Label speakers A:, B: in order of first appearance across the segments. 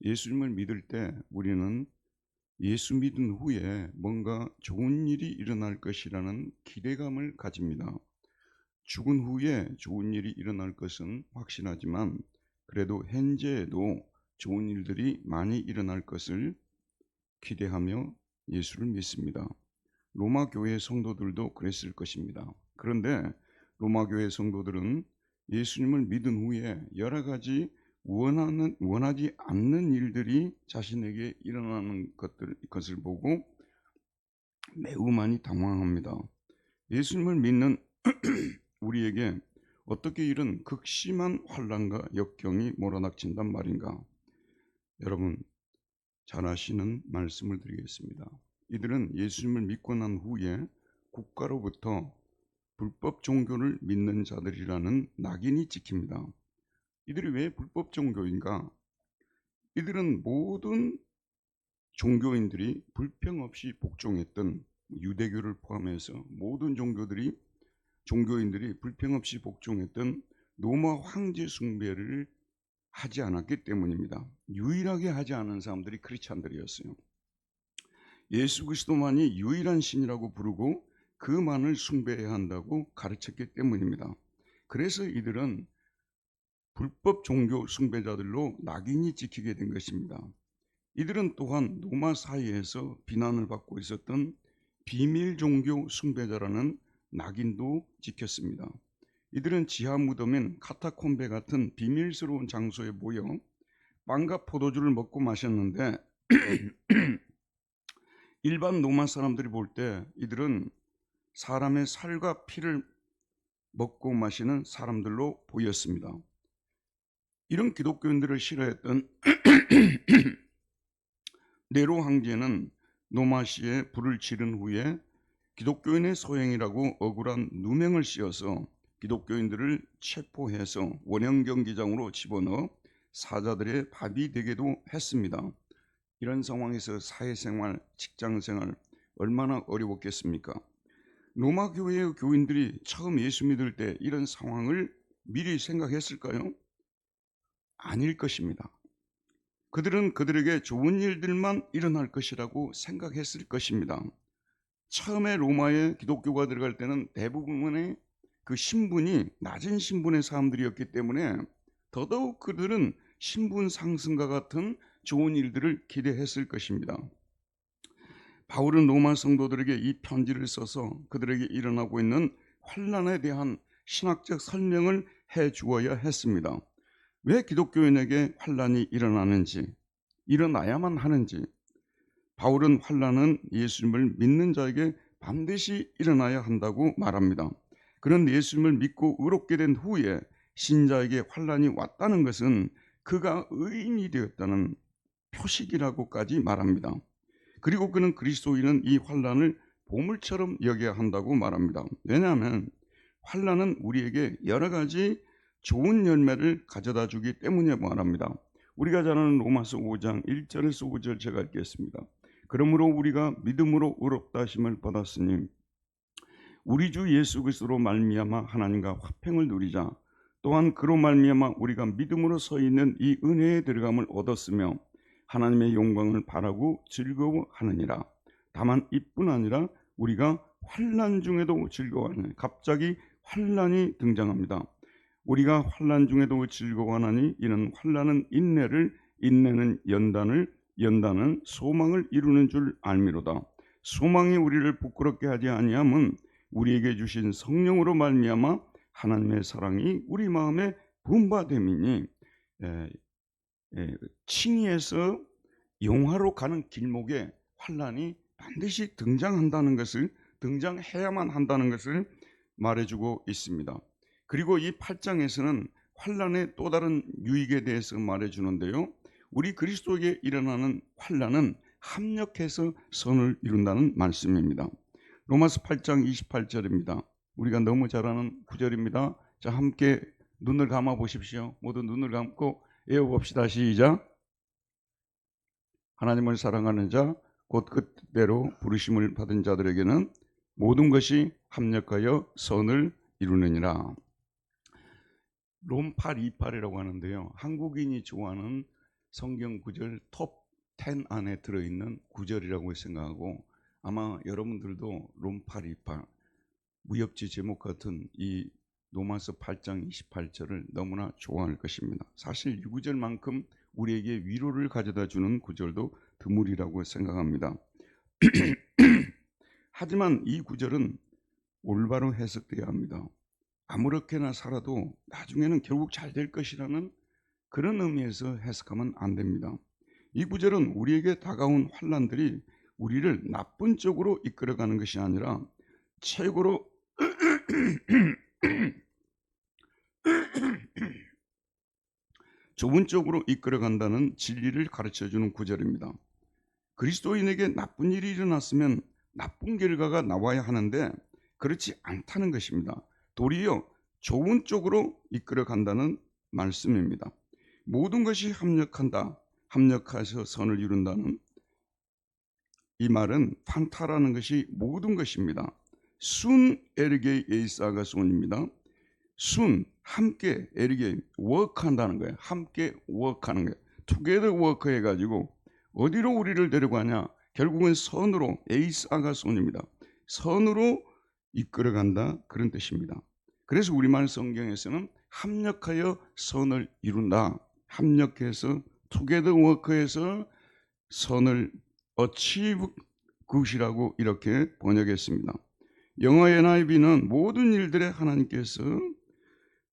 A: 예수님을 믿을 때 우리는 예수 믿은 후에 뭔가 좋은 일이 일어날 것이라는 기대감을 가집니다. 죽은 후에 좋은 일이 일어날 것은 확신하지만 그래도 현재에도 좋은 일들이 많이 일어날 것을 기대하며 예수를 믿습니다. 로마 교회 성도들도 그랬을 것입니다. 그런데 로마 교회 성도들은 예수님을 믿은 후에 여러 가지 원하지 않는 일들이 자신에게 일어나는 것을 보고 매우 많이 당황합니다. 예수님을 믿는 우리에게 어떻게 이런 극심한 환난과 역경이 몰아닥친단 말인가? 여러분 잘 아시는 말씀을 드리겠습니다. 이들은 예수님을 믿고 난 후에 국가로부터 불법 종교를 믿는 자들이라는 낙인이 찍힙니다. 이들이 왜 불법 종교인가? 이들은 모든 종교인들이 불평 없이 복종했던, 유대교를 포함해서 모든 종교인들이 불평 없이 복종했던 로마 황제 숭배를 하지 않았기 때문입니다. 유일하게 하지 않은 사람들이 크리스찬들이었어요. 예수 그리스도만이 유일한 신이라고 부르고 그만을 숭배해야 한다고 가르쳤기 때문입니다. 그래서 이들은 불법 종교 숭배자들로 낙인이 찍히게 된 것입니다. 이들은 또한 로마 사회에서 비난을 받고 있었던 비밀 종교 숭배자라는 낙인도 찍혔습니다. 이들은 지하 무덤인 카타콤베 같은 비밀스러운 장소에 모여 빵과 포도주를 먹고 마셨는데 일반 로마 사람들이 볼 때 이들은 사람의 살과 피를 먹고 마시는 사람들로 보였습니다. 이런 기독교인들을 싫어했던 네로 황제는 노마시에 불을 지른 후에 기독교인의 소행이라고 억울한 누명을 씌워서 기독교인들을 체포해서 원형 경기장으로 집어넣어 사자들의 밥이 되게도 했습니다. 이런 상황에서 사회생활, 직장생활 얼마나 어려웠겠습니까? 로마 교회의 교인들이 처음 예수 믿을 때 이런 상황을 미리 생각했을까요? 아닐 것입니다. 그들은 그들에게 좋은 일들만 일어날 것이라고 생각했을 것입니다. 처음에 로마에 기독교가 들어갈 때는 대부분의 그 신분이 낮은 신분의 사람들이었기 때문에 더더욱 그들은 신분 상승과 같은 좋은 일들을 기대했을 것입니다. 바울은 로마 성도들에게 이 편지를 써서 그들에게 일어나고 있는 환난에 대한 신학적 설명을 해 주어야 했습니다. 왜 기독교인에게 환난이 일어나야만 하는지, 바울은 환난은 예수님을 믿는 자에게 반드시 일어나야 한다고 말합니다. 그런 예수님을 믿고 의롭게 된 후에 신자에게 환난이 왔다는 것은 그가 의인이 되었다는 표식이라고까지 말합니다. 그리고 그는 그리스도인은 이 환난을 보물처럼 여겨야 한다고 말합니다. 왜냐하면 환난은 우리에게 여러 가지 좋은 열매를 가져다 주기 때문에 말합니다. 우리가 잘 아는 로마서 5장 1절에서 5절 제가 읽겠습니다. 그러므로 우리가 믿음으로 의롭다 하심을 받았으니 우리 주 예수 그리스도로 말미암아 하나님과 화평을 누리자. 또한 그로 말미암아 우리가 믿음으로 서 있는 이 은혜에 들어감을 얻었으며 하나님의 영광을 바라고 즐거워하느니라. 다만 이뿐 아니라 우리가 환난 중에도 즐거워하느니, 갑자기 환난이 등장합니다. 우리가 환난 중에도 즐거워하나니 이는 환난은 인내를, 인내는 연단을, 연단은 소망을 이루는 줄 알미로다. 소망이 우리를 부끄럽게 하지 아니함은 우리에게 주신 성령으로 말미암아 하나님의 사랑이 우리 마음에 분바됨이니, 칭의에서 영화로 가는 길목에 환난이 반드시 등장해야만 한다는 것을 말해주고 있습니다. 그리고 이 8장에서는 환난의 또 다른 유익에 대해서 말해주는데요. 우리 그리스도에게 일어나는 환난은 합력해서 선을 이룬다는 말씀입니다. 로마서 8장 28절입니다. 우리가 너무 잘 아는 구절입니다. 자, 함께 눈을 감아 보십시오. 모두 눈을 감고 외워봅시다. 시작. 하나님을 사랑하는 자, 곧 그대로 부르심을 받은 자들에게는 모든 것이 합력하여 선을 이루느니라. 롬 828이라고 하는데요. 한국인이 좋아하는 성경 구절 톱 10 안에 들어있는 구절이라고 생각하고, 아마 여러분들도 롬파리파 무협지 제목 같은 이 로마서 8장 28절을 너무나 좋아할 것입니다. 사실 이 구절만큼 우리에게 위로를 가져다 주는 구절도 드물이라고 생각합니다. 하지만 이 구절은 올바로 해석되어야 합니다. 아무렇게나 살아도 나중에는 결국 잘 될 것이라는 그런 의미에서 해석하면 안 됩니다. 이 구절은 우리에게 다가온 환난들이 우리를 나쁜 쪽으로 이끌어가는 것이 아니라 최고로 좋은 쪽으로 이끌어간다는 진리를 가르쳐주는 구절입니다. 그리스도인에게 나쁜 일이 일어났으면 나쁜 결과가 나와야 하는데 그렇지 않다는 것입니다. 도리어 좋은 쪽으로 이끌어간다는 말씀입니다. 모든 것이 합력한다, 합력해서 선을 이룬다는 이 말은 판타라는 것이 모든 것입니다. 순 에르게 에이사가손입니다. 순, 함께, 에르게, 워크한다는 거예요. 함께 워크하는 거예요. 투게더 워크 해가지고 어디로 우리를 데려가냐? 결국은 선으로, 에이사가손입니다. 선으로 이끌어간다, 그런 뜻입니다. 그래서 우리말 성경에서는 합력하여 선을 이룬다, 합력해서 투게더 워크해서 선을 achieve good이라고 이렇게 번역했습니다. 영어 NIV는 모든 일들에 하나님께서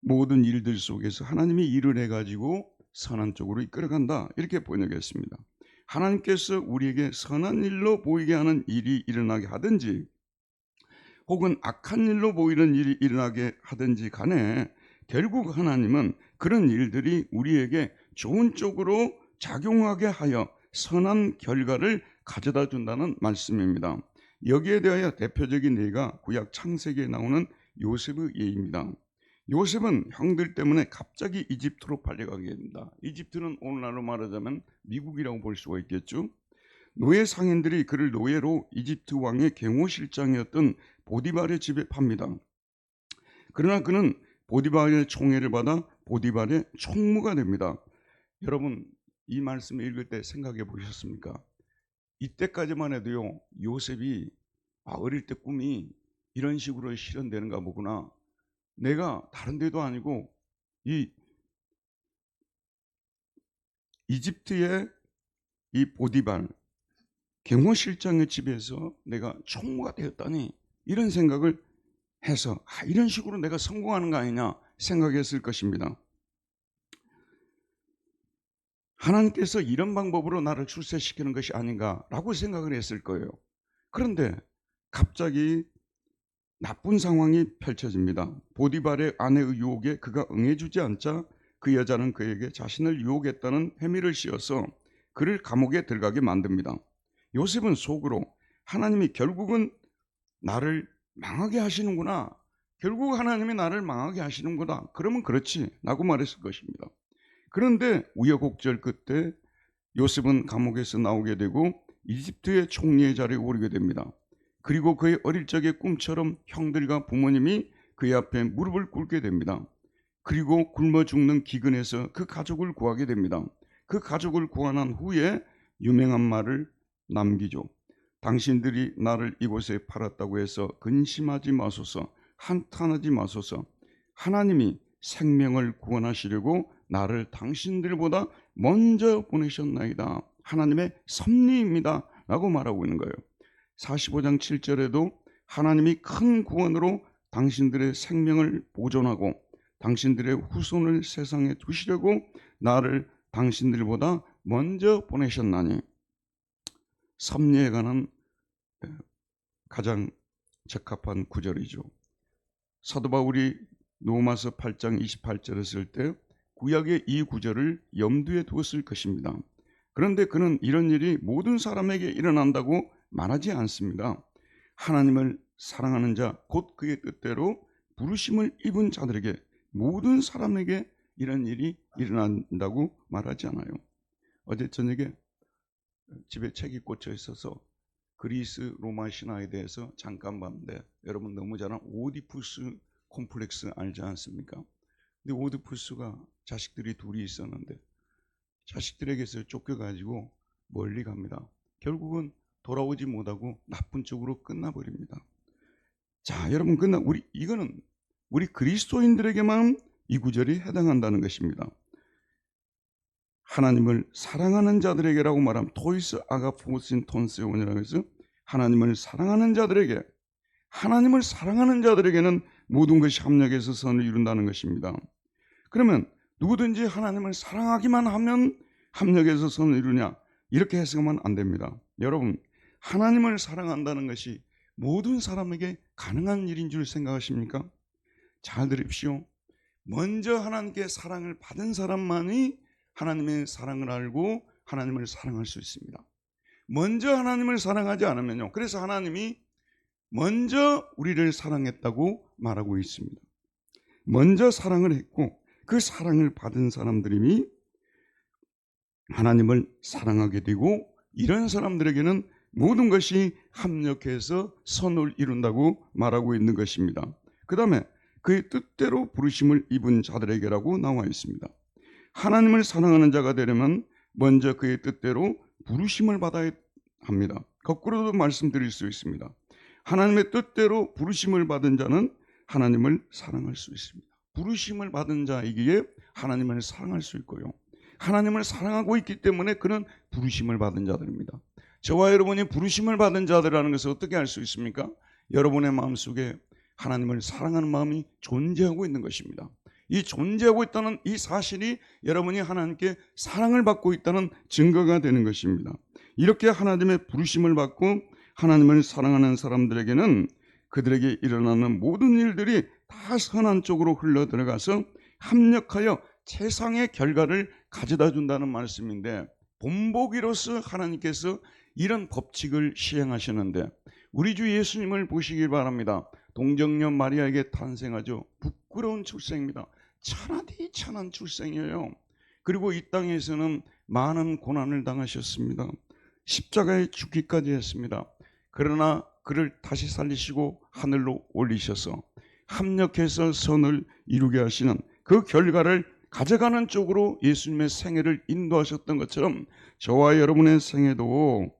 A: 모든 일들 속에서 하나님이 일을 해가지고 선한 쪽으로 이끌어간다, 이렇게 번역했습니다. 하나님께서 우리에게 선한 일로 보이게 하는 일이 일어나게 하든지 혹은 악한 일로 보이는 일이 일어나게 하든지 간에 결국 하나님은 그런 일들이 우리에게 좋은 쪽으로 작용하게 하여 선한 결과를 가져다 준다는 말씀입니다. 여기에 대하여 대표적인 예가 구약 창세기에 나오는 요셉의 예입니다. 요셉은 형들 때문에 갑자기 이집트로 팔려가게 됩니다. 이집트는 오늘날로 말하자면 미국이라고 볼 수가 있겠죠. 노예 상인들이 그를 노예로 이집트 왕의 경호실장이었던 보디발의 집에 팝니다. 그러나 그는 보디발의 총애를 받아 보디발의 총무가 됩니다. 여러분, 이 말씀을 읽을 때 생각해 보셨습니까? 이때까지만 해도요, 요셉이 어릴 때 꿈이 이런 식으로 실현되는가 보구나, 내가 다른 데도 아니고 이 이집트의 이 보디발 경호실장의 집에서 내가 총무가 되었다니, 이런 생각을 해서 이런 식으로 내가 성공하는 거 아니냐 생각했을 것입니다. 하나님께서 이런 방법으로 나를 출세시키는 것이 아닌가라고 생각을 했을 거예요. 그런데 갑자기 나쁜 상황이 펼쳐집니다. 보디발의 아내의 유혹에 그가 응해주지 않자 그 여자는 그에게 자신을 유혹했다는 혐의를 씌워서 그를 감옥에 들어가게 만듭니다. 요셉은 속으로 하나님이 결국은 나를 망하게 하시는구나, 결국 하나님이 나를 망하게 하시는구나, 그러면 그렇지 라고 말했을 것입니다. 그런데 우여곡절 끝에 요셉은 감옥에서 나오게 되고 이집트의 총리의 자리에 오르게 됩니다. 그리고 그의 어릴 적의 꿈처럼 형들과 부모님이 그의 앞에 무릎을 꿇게 됩니다. 그리고 굶어 죽는 기근에서 그 가족을 구하게 됩니다. 그 가족을 구원한 후에 유명한 말을 남기죠. 당신들이 나를 이곳에 팔았다고 해서 근심하지 마소서, 한탄하지 마소서. 하나님이 생명을 구원하시려고 나를 당신들보다 먼저 보내셨나이다. 하나님의 섭리입니다 라고 말하고 있는 거예요. 45장 7절에도 하나님이 큰 구원으로 당신들의 생명을 보존하고 당신들의 후손을 세상에 두시려고 나를 당신들보다 먼저 보내셨나니, 섭리에 관한 가장 적합한 구절이죠. 사도 바울이 로마서 8장 28절을 쓸 때 구약의 이 구절을 염두에 두었을 것입니다. 그런데 그는 이런 일이 모든 사람에게 일어난다고 말하지 않습니다. 하나님을 사랑하는 자, 곧 그의 뜻대로 부르심을 입은 자들에게, 모든 사람에게 이런 일이 일어난다고 말하지 않아요. 어제 저녁에 집에 책이 꽂혀 있어서 그리스 로마 신화에 대해서 잠깐 봤는데, 여러분 너무 잘 아는 오디푸스 콤플렉스 알지 않습니까? 근데 오디푸스가 자식들이 둘이 있었는데 자식들에게서 쫓겨가지고 멀리 갑니다. 결국은 돌아오지 못하고 나쁜 쪽으로 끝나버립니다. 자, 여러분, 이거는 우리 그리스도인들에게만 이 구절이 해당한다는 것입니다. 하나님을 사랑하는 자들에게라고 말하면 토이스 아가포신 톤세온이라고 해서 하나님을 사랑하는 자들에게는 모든 것이 합력해서 선을 이룬다는 것입니다. 그러면 누구든지 하나님을 사랑하기만 하면 합력해서 선을 이루냐, 이렇게 해석하면 안 됩니다. 여러분, 하나님을 사랑한다는 것이 모든 사람에게 가능한 일인 줄 생각하십니까? 잘 들으십시오. 먼저 하나님께 사랑을 받은 사람만이 하나님의 사랑을 알고 하나님을 사랑할 수 있습니다. 먼저 하나님을 사랑하지 않으면요, 그래서 하나님이 먼저 우리를 사랑했다고 말하고 있습니다. 먼저 사랑을 했고 그 사랑을 받은 사람들이 하나님을 사랑하게 되고, 이런 사람들에게는 모든 것이 합력해서 선을 이룬다고 말하고 있는 것입니다. 그 다음에 그의 뜻대로 부르심을 입은 자들에게라고 나와 있습니다. 하나님을 사랑하는 자가 되려면 먼저 그의 뜻대로 부르심을 받아야 합니다. 거꾸로도 말씀드릴 수 있습니다. 하나님의 뜻대로 부르심을 받은 자는 하나님을 사랑할 수 있습니다. 부르심을 받은 자이기에 하나님을 사랑할 수 있고요, 하나님을 사랑하고 있기 때문에 그는 부르심을 받은 자들입니다. 저와 여러분이 부르심을 받은 자들이라는 것을 어떻게 알 수 있습니까? 여러분의 마음속에 하나님을 사랑하는 마음이 존재하고 있는 것입니다. 이 존재하고 있다는 이 사실이 여러분이 하나님께 사랑을 받고 있다는 증거가 되는 것입니다. 이렇게 하나님의 부르심을 받고 하나님을 사랑하는 사람들에게는 그들에게 일어나는 모든 일들이 다 선한 쪽으로 흘러들어가서 합력하여 최상의 결과를 가져다 준다는 말씀인데, 본보기로서 하나님께서 이런 법칙을 시행하시는데, 우리 주 예수님을 보시길 바랍니다. 동정녀 마리아에게 탄생하죠. 부끄러운 출생입니다. 천하디 천한 출생이에요. 그리고 이 땅에서는 많은 고난을 당하셨습니다. 십자가에 죽기까지 했습니다. 그러나 그를 다시 살리시고 하늘로 올리셔서 합력해서 선을 이루게 하시는 그 결과를 가져가는 쪽으로 예수님의 생애를 인도하셨던 것처럼 저와 여러분의 생애도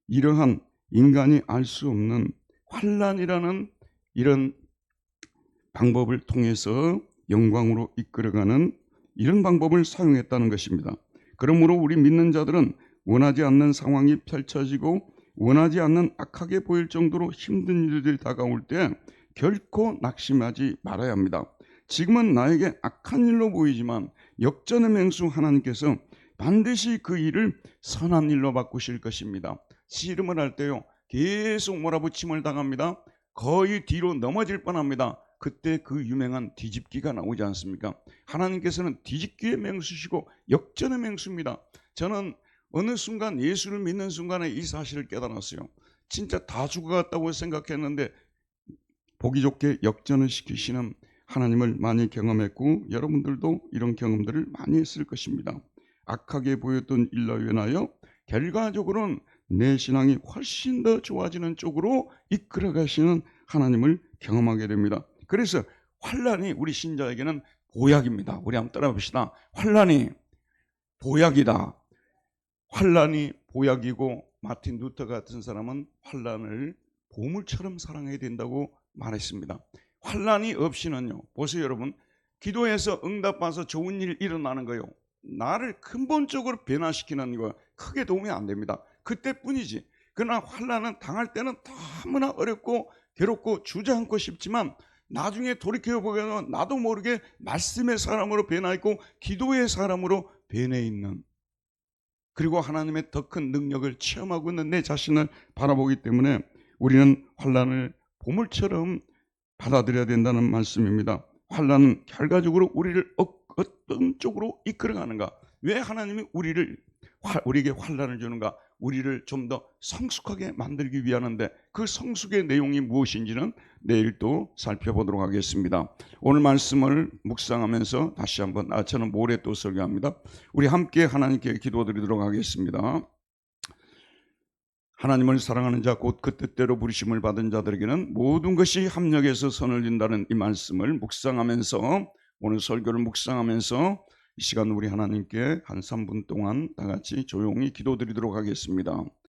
A: 이러한 인간이 알 수 없는 환난이라는 이런 방법을 통해서 영광으로 이끌어가는 이런 방법을 사용했다는 것입니다. 그러므로 우리 믿는 자들은 원하지 않는 상황이 펼쳐지고 원하지 않는 악하게 보일 정도로 힘든 일들이 다가올 때 결코 낙심하지 말아야 합니다. 지금은 나에게 악한 일로 보이지만 역전의 맹수 하나님께서 반드시 그 일을 선한 일로 바꾸실 것입니다. 씨름을 할 때요, 계속 몰아붙임을 당합니다. 거의 뒤로 넘어질 뻔합니다. 그때 그 유명한 뒤집기가 나오지 않습니까? 하나님께서는 뒤집기의 맹수시고 역전의 맹수입니다. 저는 어느 순간 예수를 믿는 순간에 이 사실을 깨달았어요. 진짜 다 죽어갔다고 생각했는데 보기 좋게 역전을 시키시는 하나님을 많이 경험했고, 여러분들도 이런 경험들을 많이 했을 것입니다. 악하게 보였던 일로 인하여 결과적으로는 내 신앙이 훨씬 더 좋아지는 쪽으로 이끌어 가시는 하나님을 경험하게 됩니다. 그래서 환난이 우리 신자에게는 보약입니다. 우리 한번 따라 봅시다. 환난이 보약이다. 환난이 보약이고, 마틴 루터 같은 사람은 환난을 보물처럼 사랑해야 된다고 말했습니다. 환난이 없이는요, 보세요 여러분, 기도해서 응답받아서 좋은 일 일어나는 거요, 나를 근본적으로 변화시키는 거 크게 도움이 안 됩니다. 그때뿐이지. 그러나 환난은 당할 때는 너무나 어렵고 괴롭고 주저앉고 싶지만 나중에 돌이켜보면 나도 모르게 말씀의 사람으로 변화했고 기도의 사람으로 변해 있는, 그리고 하나님의 더 큰 능력을 체험하고 있는 내 자신을 바라보기 때문에 우리는 환난을 보물처럼 받아들여야 된다는 말씀입니다. 환난은 결과적으로 우리를 어떤 쪽으로 이끌어가는가? 왜 하나님이 우리에게 환난을 주는가? 우리를 좀 더 성숙하게 만들기 위하는데, 그 성숙의 내용이 무엇인지는 내일 또 살펴보도록 하겠습니다. 오늘 말씀을 묵상하면서 다시 한번, 저는 모레 또 설교합니다. 우리 함께 하나님께 기도드리도록 하겠습니다. 하나님을 사랑하는 자, 곧 그 뜻대로 부르심을 받은 자들에게는 모든 것이 합력해서 선을 이룬다는 이 말씀을 묵상하면서, 오늘 설교를 묵상하면서 이 시간 우리 하나님께 한 3분 동안 다 같이 조용히 기도드리도록 하겠습니다.